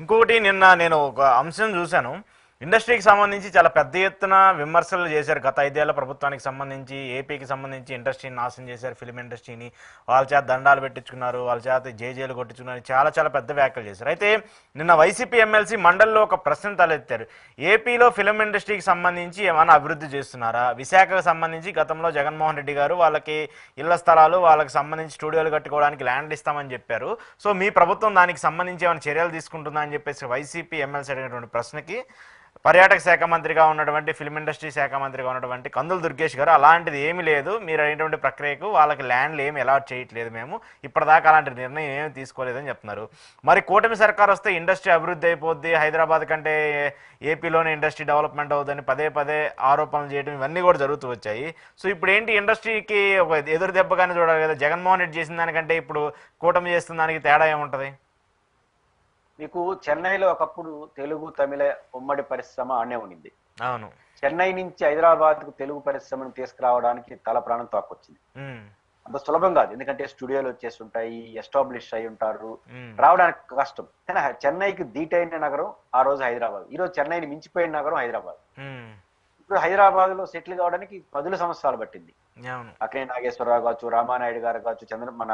ఇంకొకటి నిన్న నేను ఒక అంశం చూశాను. ఇండస్ట్రీకి సంబంధించి చాలా పెద్ద ఎత్తున విమర్శలు చేశారు. గత 5 ఏళ్ల ప్రభుత్వానికి సంబంధించి, ఏపీకి సంబంధించి ఇండస్ట్రీని నాశనం చేశారు, ఫిలిం ఇండస్ట్రీని. వాళ్ళ చేత దండాలు పెట్టించుకున్నారు, వాళ్ళ చేత జేజేలు కొట్టించుకున్నారు, చాలా చాలా పెద్ద వ్యాఖ్యలు చేశారు. అయితే నిన్న వైసీపీ ఎమ్మెల్సీ మండలిలో ఒక ప్రశ్న తలెత్తారు. ఏపీలో ఫిలిం ఇండస్ట్రీకి సంబంధించి ఏమైనా అభివృద్ధి చేస్తున్నారా? విశాఖకు సంబంధించి గతంలో జగన్మోహన్ రెడ్డి గారు వాళ్ళకి ఇళ్ల స్థలాలు, వాళ్ళకి సంబంధించి స్టూడియోలు కట్టుకోవడానికి ల్యాండ్ ఇస్తామని చెప్పారు. సో మీ ప్రభుత్వం దానికి సంబంధించి ఏమైనా చర్యలు తీసుకుంటుందా అని చెప్పేసి వైసీపీ ఎమ్మెల్సీ అడిగినటువంటి ప్రశ్నకి పర్యాటక శాఖ మంత్రిగా ఉన్నటువంటి, ఫిల్మ్ ఇండస్ట్రీ శాఖ మంత్రిగా ఉన్నటువంటి కందుల దుర్గేష్ గారు, అలాంటిది ఏమీ లేదు, మీరు అయినటువంటి ప్రక్రియకు వాళ్ళకి ల్యాండ్లు ఏమి అలాట్ చేయట్లేదు, మేము ఇప్పటిదాకా అలాంటి నిర్ణయం ఏమీ తీసుకోలేదని చెప్తున్నారు. మరి కూటమి సర్కార్ వస్తే ఇండస్ట్రీ అభివృద్ధి అయిపోద్ది, హైదరాబాద్ కంటే ఏపీలోనే ఇండస్ట్రీ డెవలప్మెంట్ అవుతుందని పదే పదే ఆరోపణలు చేయడం ఇవన్నీ కూడా జరుగుతూ వచ్చాయి. సో ఇప్పుడు ఏంటి, ఇండస్ట్రీకి ఒక ఎదురు దెబ్బగానే చూడాలి కదా. జగన్మోహన్ రెడ్డి చేసిన దానికంటే ఇప్పుడు కూటమి చేస్తున్న దానికి తేడా ఏముంటుంది? మీకు చెన్నైలో ఒకప్పుడు తెలుగు తమిళ ఉమ్మడి పరిశ్రమ అనే ఉండింది. అవును. చెన్నై నుంచి హైదరాబాద్ కు తెలుగు పరిశ్రమను తీసుకురావడానికి తల ప్రాణం తోకొచ్చింది. అంత సులభం కాదు, ఎందుకంటే స్టూడియోలు వచ్చేసి ఉంటాయి, ఎస్టాబ్లిష్ అయి ఉంటారు, రావడానికి కష్టం. కానీ చెన్నైకి ధీటైన నగరం ఆ రోజు హైదరాబాద్. ఈ రోజు చెన్నైని మించిపోయిన నగరం హైదరాబాద్. ఇప్పుడు హైదరాబాద్ లో సెటిల్ కావడానికి 10 సంవత్సరాలు పట్టింది. అక్కినే నాగేశ్వరరావు కావచ్చు, రామానాయుడు గారు కావచ్చు, మన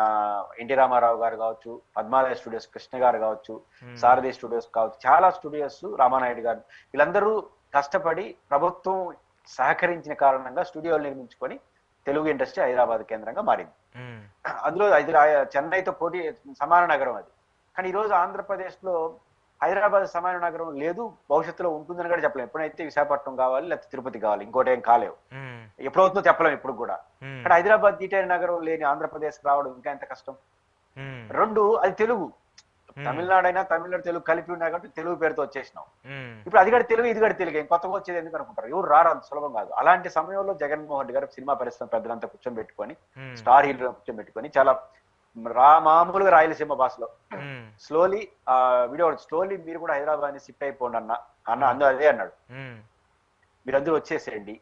ఎన్టీ రామారావు గారు కావచ్చు, పద్మాలయ స్టూడియోస్ కృష్ణ గారు కావచ్చు, సారథి స్టూడియోస్ కావచ్చు, చాలా స్టూడియోస్, రామానాయుడు గారు, వీళ్ళందరూ కష్టపడి ప్రభుత్వం సహకరించిన కారణంగా స్టూడియోలు నిర్మించుకొని తెలుగు ఇండస్ట్రీ హైదరాబాద్ కేంద్రంగా మారింది. అందులో చెన్నైతో పోటీ సమాన నగరం అది. కానీ ఈ రోజు ఆంధ్రప్రదేశ్ లో హైదరాబాద్ సమాన నగరం లేదు, భవిష్యత్తులో ఉంటుందని కూడా చెప్పలేము. ఎప్పుడైతే విశాఖపట్నం కావాలి, లేకపోతే తిరుపతి కావాలి, ఇంకోటి ఏం కాలేవు, ఎప్పుడవుతుందో చెప్పలేము ఇప్పుడు కూడా. కానీ హైదరాబాద్ దీటైన నగరం లేని ఆంధ్రప్రదేశ్ రావడం ఇంకా ఎంత కష్టం. రెండు, అది తెలుగు, తమిళనాడు అయినా తమిళనాడు తెలుగు కలిపి ఉన్నా కాబట్టి తెలుగు పేరుతో వచ్చేసినాం. ఇప్పుడు అది కూడా తెలుగు, ఇది కూడా తెలుగు, కొత్తగా వచ్చేది ఎందుకు అనుకుంటారు, ఎవరు రారు, అంత సులభం కాదు. అలాంటి సమయంలో జగన్మోహన్ రెడ్డి గారు సినిమా పరిశ్రమ పెద్దలంతా కూర్చొని స్టార్ హీరో కూర్చోబెట్టుకొని చాలా మామూలుగా రాయలసీమ భాషలో స్లోలీ వీడియో, స్లోలీ మీరు కూడా హైదరాబాద్ ని షిఫ్ట్ అయిపోండి అందరూ అదే అన్నాడు. మీరందరూ వచ్చేసేయండి,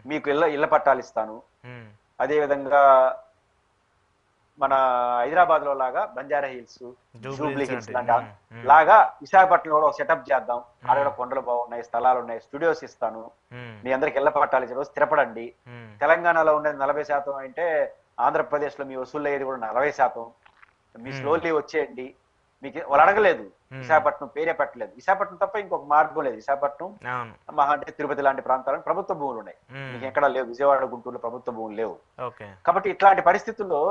మీకు ఇళ్ల పట్టాలు ఇస్తాను, అదే విధంగా మన హైదరాబాద్ లో లాగా బంజారా హిల్స్, జూబ్లీ హిల్స్ లాగా విశాఖపట్నంలో కూడా సెటప్ చేద్దాం, ఆడ కొండలు బాగున్నాయి, స్థలాలు ఉన్నాయి, స్టూడియోస్ ఇస్తాను, మీ అందరికి ఇళ్ల పట్టాలు ఇచ్చే రోజు స్థిరపడండి. తెలంగాణలో ఉండేది 40% అంటే ఆంధ్రప్రదేశ్ లో మీ వసూలు అయ్యేది కూడా 40%. మీ స్లోలీ వచ్చేయండి. మీకు వాళ్ళు అడగలేదు, విశాఖపట్నం పేరే పెట్టలేదు, విశాఖపట్నం తప్ప ఇంకొక మార్గం లేదు. విశాఖపట్నం మహా అంటే తిరుపతి లాంటి ప్రాంతాలను ప్రభుత్వ భూములు ఉన్నాయి, మీకు ఎక్కడా లేవు. విజయవాడ, గుంటూరులో ప్రభుత్వ భూములు లేవు. కాబట్టి ఇట్లాంటి పరిస్థితుల్లో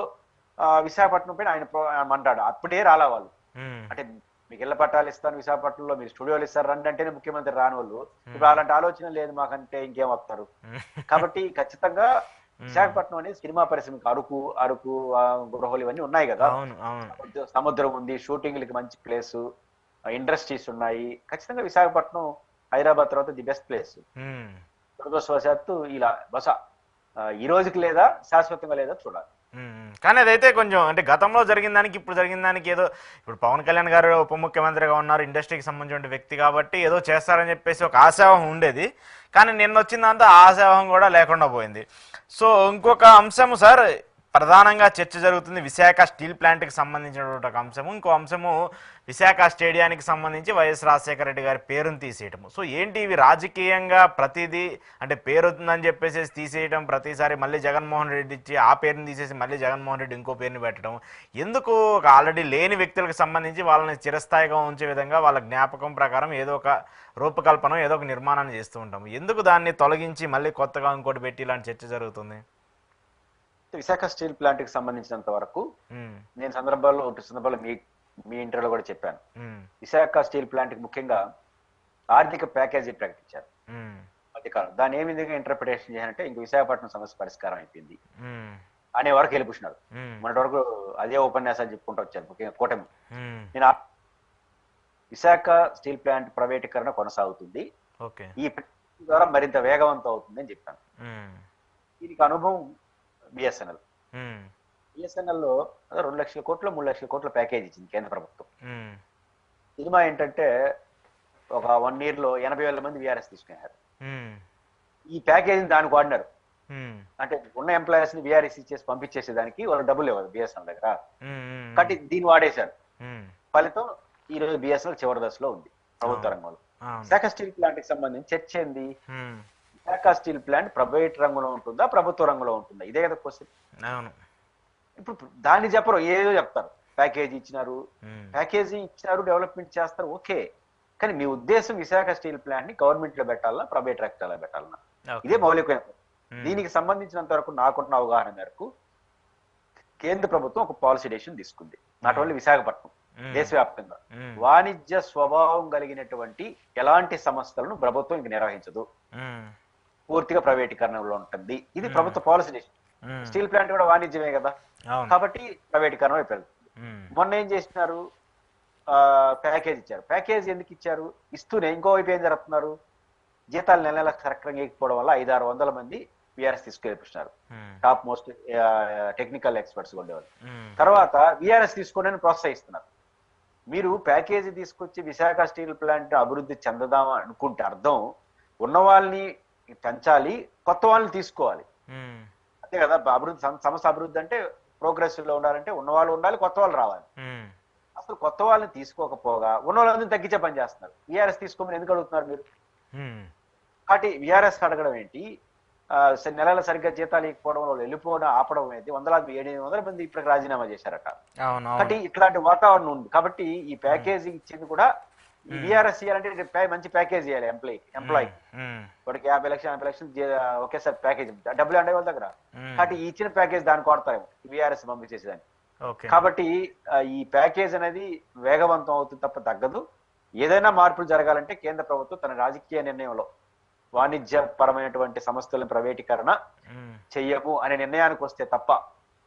విశాఖపట్నం పైన ఆయన అంటాడు. అప్పుడే రాలా వాళ్ళు, అంటే మీకు ఇళ్ల పట్టాలు ఇస్తాను విశాఖపట్నంలో, మీరు స్టూడియోలు ఇస్తారు రండి అంటేనే ముఖ్యమంత్రి రాని వాళ్ళు. ఇప్పుడు అలాంటి ఆలోచన లేదు మాకంటే ఇంకేం వస్తారు. కాబట్టి ఖచ్చితంగా విశాఖపట్నం అనేది సినిమా పరిశ్రమకి అరకు గృహలు ఇవన్నీ ఉన్నాయి కదా, సముద్రం ఉంది, షూటింగ్లకి మంచి ప్లేస్, ఇండస్ట్రీస్ ఉన్నాయి. ఖచ్చితంగా విశాఖపట్నం హైదరాబాద్ తర్వాత ది బెస్ట్ ప్లేస్. దురదృష్టవశాత్తు ఇలా బస ఈ రోజుకి లేదా శాశ్వతంగా లేదా చూడాలి. కానీ అదైతే కొంచెం అంటే గతంలో జరిగిన దానికి ఇప్పుడు జరిగిన దానికి ఏదో, ఇప్పుడు పవన్ కళ్యాణ్ గారు ఉప ముఖ్యమంత్రిగా ఉన్నారు, ఇండస్ట్రీకి సంబంధించిన వ్యక్తి కాబట్టి ఏదో చేస్తారని చెప్పేసి ఒక ఆశావహం ఉండేది. కానీ నిన్న వచ్చిందంతా ఆశావహం కూడా లేకుండా పోయింది. సో ఇంకొక అంశము సార్, ప్రధానంగా చర్చ జరుగుతుంది విశాఖ స్టీల్ ప్లాంట్కి సంబంధించినటువంటి ఒక అంశము. ఇంకో అంశము విశాఖ స్టేడియానికి సంబంధించి వైఎస్ రాజశేఖర రెడ్డి గారి పేరును తీసేయటము. సో ఏంటి ఇవి రాజకీయంగా ప్రతిదీ అంటే పేరు ఉందని చెప్పేసి తీసేయడం, ప్రతిసారి మళ్ళీ జగన్మోహన్ రెడ్డి ఇచ్చి ఆ పేరుని తీసేసి మళ్ళీ జగన్మోహన్ రెడ్డి ఇంకో పేరుని పెట్టడం ఎందుకు? ఒక ఆల్రెడీ లేని వ్యక్తులకు సంబంధించి వాళ్ళని చిరస్థాయిగా ఉంచే విధంగా వాళ్ళ జ్ఞాపకం ప్రకారం ఏదో ఒక రూపకల్పన, ఏదో ఒక నిర్మాణాన్ని చేస్తూ ఉంటాము. ఎందుకు దాన్ని తొలగించి మళ్ళీ కొత్తగా ఇంకోటి పెట్టి ఇలాంటి చర్చ జరుగుతుంది? విశాఖ స్టీల్ ప్లాంట్ కి సంబంధించినంత వరకు నేను సందర్భాల్లో మీ ఇంటర్వ్యూలో కూడా చెప్పాను. విశాఖ స్టీల్ ప్లాంట్ కి ముఖ్యంగా ఆర్థిక ప్యాకేజీ ప్రకటించారు మధ్యకాలం. దాన్ని ఏ విధంగా ఇంటర్ప్రిటేషన్ చేయాలంటే ఇంక విశాఖపట్నం సమస్య పరిష్కారం అయిపోయింది అనే వరకు వెళ్ళిపుచ్చినాడు. మొన్నటి వరకు అదే ఉపన్యాసాలు చెప్పుకుంటూ వచ్చారు, ముఖ్యంగా కూటమి. నేను విశాఖ స్టీల్ ప్లాంట్ ప్రైవేటీకరణ కొనసాగుతుంది, ఈ ద్వారా మరింత వేగవంతం అవుతుంది అని చెప్పాను. దీనికి అనుభవం బిఎస్ఎన్ఎల్ లో 2 లక్షల కోట్లు 3 లక్షల కోట్ల ప్యాకేజ్ ఇచ్చింది కేంద్ర ప్రభుత్వం. సినిమా ఏంటంటే ఒక 1 year లో 80,000 మంది విఆర్ఎస్ తీసుకున్నారు. ఈ ప్యాకేజీని దానికి వాడినారు. అంటే ఉన్న ఎంప్లాయీస్ ని విఆర్ఎస్ ఇచ్చేసి పంపించేసేదానికి వాళ్ళు డబ్బులు ఇవ్వదు బిఎస్ఎన్ఎల్ దగ్గర, కాబట్టి దీన్ని వాడేశారు. ఫలితం ఈరోజు బిఎస్ఎన్ఎల్ చివరి దశలో ఉంది ప్రభుత్వ రంగంలో. అవును. విశాఖ స్టీల్ ప్లాంట్ కి సంబంధించి చర్చ ఏంది? ఉమ్. విశాఖ స్టీల్ ప్లాంట్ ప్రైవేట్ రంగంలో ఉంటుందా, ప్రభుత్వ రంగంలో ఉంటుందా? ఇదే కదా క్వశ్చన్. అవును. ఇప్పుడు దాన్ని చెప్పరు, ఏదో చెప్తారు. ప్యాకేజీ ఇచ్చినారు, ఉమ్. ప్యాకేజీ ఇచ్చినారు, డెవలప్మెంట్ చేస్తారు, ఓకే. కానీ మీ ఉద్దేశం విశాఖ స్టీల్ ప్లాంట్ ని గవర్నమెంట్ లో పెట్టాలన్నా, ప్రైవేట్ రంగంలో పెట్టాలన్నా? ఓకే. ఇదే మౌలికమైన ఉమ్. దీనికి సంబంధించినంత వరకు నాకున్న అవగాహన మేరకు కేంద్ర ప్రభుత్వం ఒక పాలసీ డెసిషన్ తీసుకుంది. నాట్ ఓన్లీ విశాఖపట్నం, ఉమ్. దేశవ్యాప్తంగా ఉమ్. వాణిజ్య స్వభావం కలిగినటువంటి ఎలాంటి సంస్థలను ప్రభుత్వం ఇంక నిర్వహించదు, ఉమ్. పూర్తిగా ప్రైవేటీకరణలో ఉంటుంది. ఇది ప్రభుత్వ పాలసీ డెసిషన్. ఉమ్. స్టీల్ ప్లాంట్ కూడా వాణిజ్యమే కదా, అవును. కాబట్టి ప్రైవేటీకరణ వైపు వెళ్తుంది. ఉమ్. మొన్న ఏం చేసినారు, ప్యాకేజ్ ఇచ్చారు. ప్యాకేజ్ ఎందుకు ఇచ్చారు? ఇస్తూనే ఇంకోవైపు ఏం జరుపుతున్నారు, జీతాలు నెల నెల కరెక్ట్గా ఇవ్వకపోవడం వల్ల 500-600 మంది విఆర్ఎస్ తీసుకెళ్ళిపిస్తున్నారు. ఉమ్. టాప్ మోస్ట్ టెక్నికల్ ఎక్స్పర్ట్స్ ఉండేవాళ్ళు. ఉమ్. తర్వాత విఆర్ఎస్ తీసుకోవడానికి ప్రోత్సహిస్తున్నారు. మీరు ప్యాకేజీ తీసుకొచ్చి విశాఖ స్టీల్ ప్లాంట్ అభివృద్ధి చెందదాం అనుకుంటే అర్థం ఉన్న వాళ్ళని పెంచాలి, కొత్త వాళ్ళని తీసుకోవాలి. ఉమ్. అంతే కదా. అభివృద్ధి సంస్థ అభివృద్ధి అంటే ప్రోగ్రెసివ్ లో ఉండాలంటే ఉన్న వాళ్ళు ఉండాలి, కొత్త వాళ్ళు రావాలి. ఉమ్. అసలు కొత్త వాళ్ళని తీసుకోకపోగా ఉన్న వాళ్ళని తగ్గించే పని చేస్తున్నారు. విఆర్ఎస్ తీసుకోమని ఎందుకు అడుగుతున్నారు మీరు? ఉమ్. కాబట్టి విఆర్ఎస్ అడగడం ఏంటి, నెలల సరిగ్గా జీతాలు ఇవ్వకపోవడం, వాళ్ళు వెళ్ళిపోవడం ఆపడం ఏంటి? 700 మంది ఇప్పటికి రాజీనామా చేశారట. అవును. కాబట్టి ఇట్లాంటి వాతావరణం ఉంది. కాబట్టి ఈ ప్యాకేజీ ఇచ్చింది కూడా విఆర్ఎస్ ఇవ్వాలంటే మంచి ప్యాకేజ్ ఇవ్వాలి ఎంప్లాయీ. ఉమ్. వాడికి 50 లక్షలు 80 లక్షలు ఒకేసారి ప్యాకేజ్ డబ్బులు అంటే వాళ్ళ దగ్గర. ఉమ్. కాబట్టి ఈ ఇచ్చిన ప్యాకేజ్ దాన్ని కొడతారేమో విఆర్ఎస్ పంపించేసేదాన్ని. ఓకే. కాబట్టి ఈ ప్యాకేజ్ అనేది వేగవంతం అవుతుంది తప్ప తగ్గదు. ఏదైనా మార్పులు జరగాలంటే కేంద్ర ప్రభుత్వం తన రాజకీయ నిర్ణయంలో వాణిజ్య పరమైనటువంటి సంస్థలను ప్రైవేటీకరణ ఉమ్. చెయ్యము అనే నిర్ణయానికి వస్తే తప్ప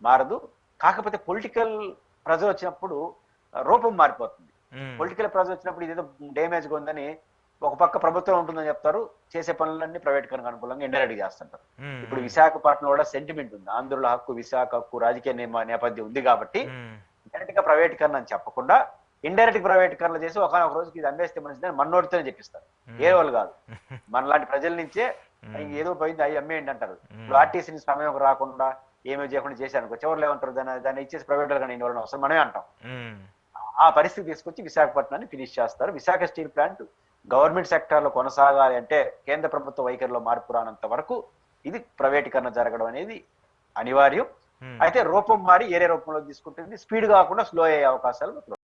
మారదు. కాకపోతే పొలిటికల్ ప్రెజర్ వచ్చినప్పుడు రూపం మారిపోతుంది. ఉమ్. పొలిటికల్ ప్రెజర్ వచ్చినప్పుడు ఇదేదో డ్యామేజ్ గా ఉందని ఒక పక్క ప్రభుత్వం ఉంటుందని చెప్తారు, చేసే పనులన్నీ ప్రైవేటీకరణకు అనుకూలంగా ఇండైరెక్ట్ చేస్తుంటారు. ఉమ్. ఇప్పుడు విశాఖపట్నం కూడా సెంటిమెంట్ ఉంది, ఆంధ్రుల హక్కు, విశాఖ హక్కు, రాజకీయ నేపథ్యం ఉంది కాబట్టి ఉమ్. డైరెక్ట్ గా ప్రైవేటీకరణ అని చెప్పకుండా ఇండైరెక్ట్ ప్రైవేటీకరణ చేసి ఒక రోజుకి ఇది అమ్మేస్తే మంచిదని మనోడితోనే చెప్పిస్తారు. ఏ వాళ్ళు కాదు, మనలాంటి ప్రజల నుంచే ఏదో పోయింది అవి అమ్మేయండి అంటారు. ఇప్పుడు ఆర్టీసీని సమయం రాకుండా ఏమీ చేయకుండా చేశారు, చివరిలో ఏమంటారు, దాన్ని ఇచ్చేసి ప్రైవేట్ వాళ్ళని ఇవ్వడం అవసరం మనమే అంటాం. ఉమ్. ఆ పరిస్థితి తీసుకొచ్చి విశాఖపట్నాన్ని ఫినిష్ చేస్తారు. Visakha steel plant government sector లో కొనసాగాలి అంటే కేంద్ర ప్రభుత్వ వైఖరిలో మార్పు రానంత వరకు ఇది ప్రైవేటీకరణ జరగడం అనేది అనివార్యం. అయితే రూపం మారి ఏరే రూపంలో తీసుకుంటుంది, స్పీడ్ కాకుండా స్లో అయ్యే అవకాశాలు